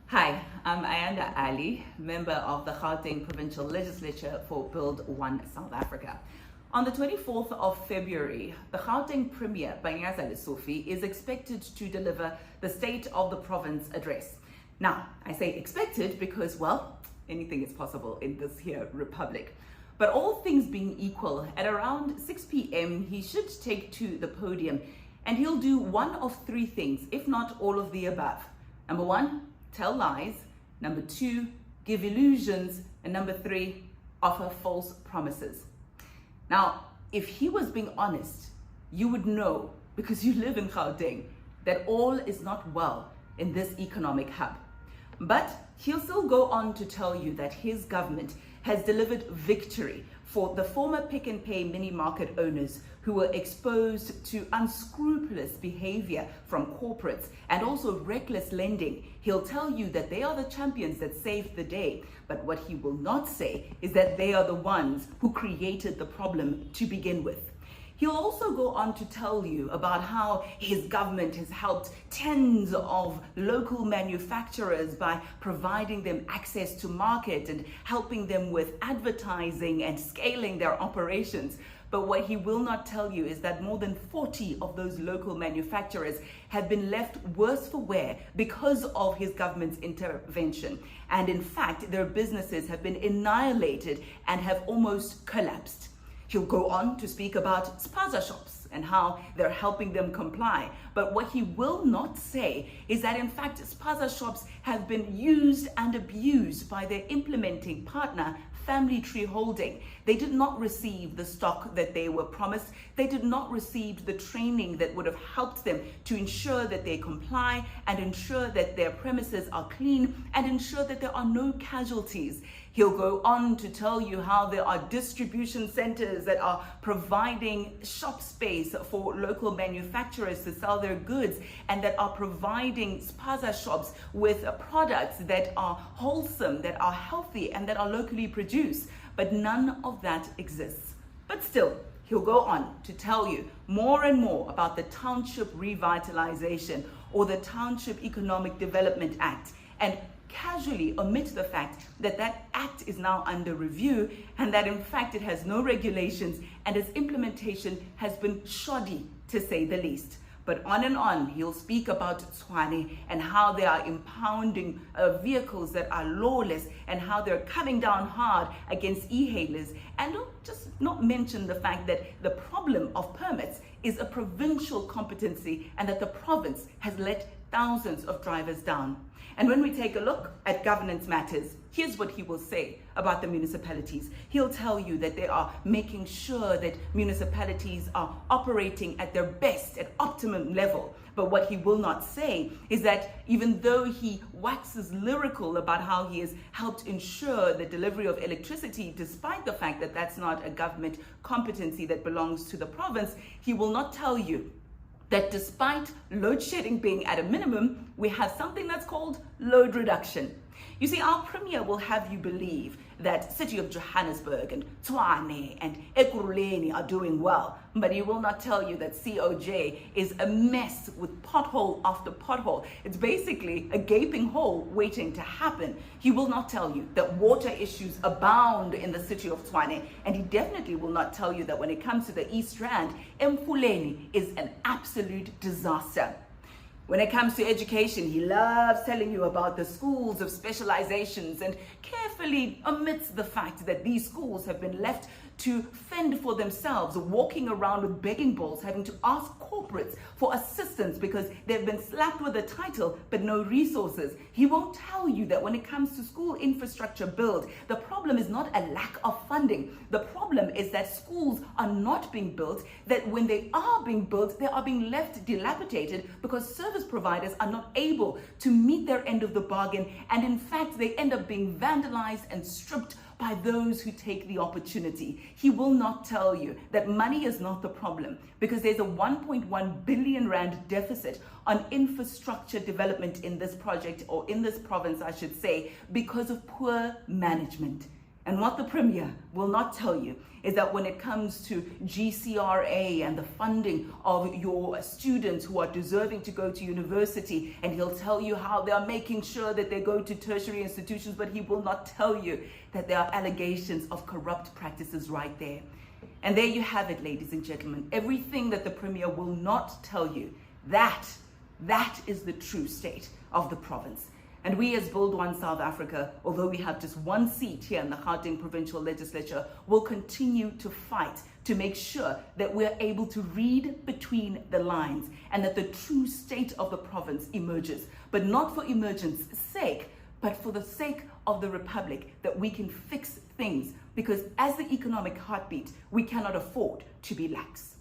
Hi, I'm Ayanda, Allie, member of the Gauteng Provincial Legislature for Build One South Africa. On the 24th of February, the Gauteng Premier Panyaza Lesufi is expected to deliver the State of the Province address. Now, I say expected because, well, anything is possible in this here republic. But all things being equal, at around 6 p.m., he should take to the podium and he'll do one of three things, if not all of the above. Number one, tell lies. Number two, give illusions. And number three, offer false promises. Now, if he was being honest, you would know, because you live in Gauteng, that all is not well in this economic hub. But he'll still go on to tell you that his government has delivered victory for the former Pick and Pay mini market owners who were exposed to unscrupulous behavior from corporates and also reckless lending. He'll tell you that they are the champions that saved the day. But what he will not say is that they are the ones who created the problem to begin with. He'll also go on to tell you about how his government has helped tens of local manufacturers by providing them access to market and helping them with advertising and scaling their operations. But what he will not tell you is that more than 40 of those local manufacturers have been left worse for wear because of his government's intervention. And in fact, their businesses have been annihilated and have almost collapsed. He'll go on to speak about spaza shops and how they're helping them comply. But what he will not say is that in fact, spaza shops have been used and abused by their implementing partner, Family Tree Holding. They did not receive the stock that they were promised. They did not receive the training that would have helped them to ensure that they comply and ensure that their premises are clean and ensure that there are no casualties. He'll go on to tell you how there are distribution centers that are providing shop space for local manufacturers to sell their goods and that are providing spaza shops with products that are wholesome, that are healthy, and that are locally produced. But none of that exists. But still, he'll go on to tell you more and more about the Township Revitalization or the Township Economic Development Act and casually omit the fact that that act is now under review and that in fact it has no regulations and its implementation has been shoddy, to say the least. But on and on, he'll speak about Tshwane and how they are impounding vehicles that are lawless and how they're coming down hard against e-hailers. And he'll just not mention the fact that the problem of permits is a provincial competency and that the province has let thousands of drivers down. And when we take a look at governance matters, here's what he will say about the municipalities. He'll tell you that they are making sure that municipalities are operating at their best, at optimum level. But what he will not say is that even though he waxes lyrical about how he has helped ensure the delivery of electricity, despite the fact that that's not a government competency that belongs to the province, he will not tell you that despite load shedding being at a minimum, we have something that's called load reduction. You see, our premier will have you believe that City of Johannesburg and Tshwane and Ekurhuleni are doing well, but he will not tell you that COJ is a mess with pothole after pothole. It's basically a gaping hole waiting to happen. He will not tell you that water issues abound in the city of Tshwane, and he definitely will not tell you that when it comes to the East Rand, Emfuleni is an absolute disaster. When it comes to education, he loves telling you about the schools of specializations and carefully omits the fact that these schools have been left to fend for themselves, walking around with begging bowls, having to ask corporates for assistance because they've been slapped with a title but no resources. He won't tell you that when it comes to school infrastructure build, the problem is not a lack of funding. The problem is that schools are not being built, that when they are being built, they are being left dilapidated because service providers are not able to meet their end of the bargain, and in fact they end up being vandalized and stripped by those who take the opportunity. He will not tell you that money is not the problem because there's a 1.1 billion rand deficit on infrastructure development in this project, or in this province, I should say, because of poor management. And what the Premier will not tell you is that when it comes to GCRA and the funding of your students who are deserving to go to university, and he'll tell you how they are making sure that they go to tertiary institutions, but he will not tell you that there are allegations of corrupt practices right there. And there you have it, ladies and gentlemen. Everything that the Premier will not tell you, that is the true state of the province. And we as Build One South Africa, although we have just one seat here in the Gauteng Provincial Legislature, will continue to fight to make sure that we're able to read between the lines and that the true state of the province emerges. But not for emergence's sake, but for the sake of the Republic, that we can fix things. Because as the economic heartbeat, we cannot afford to be lax.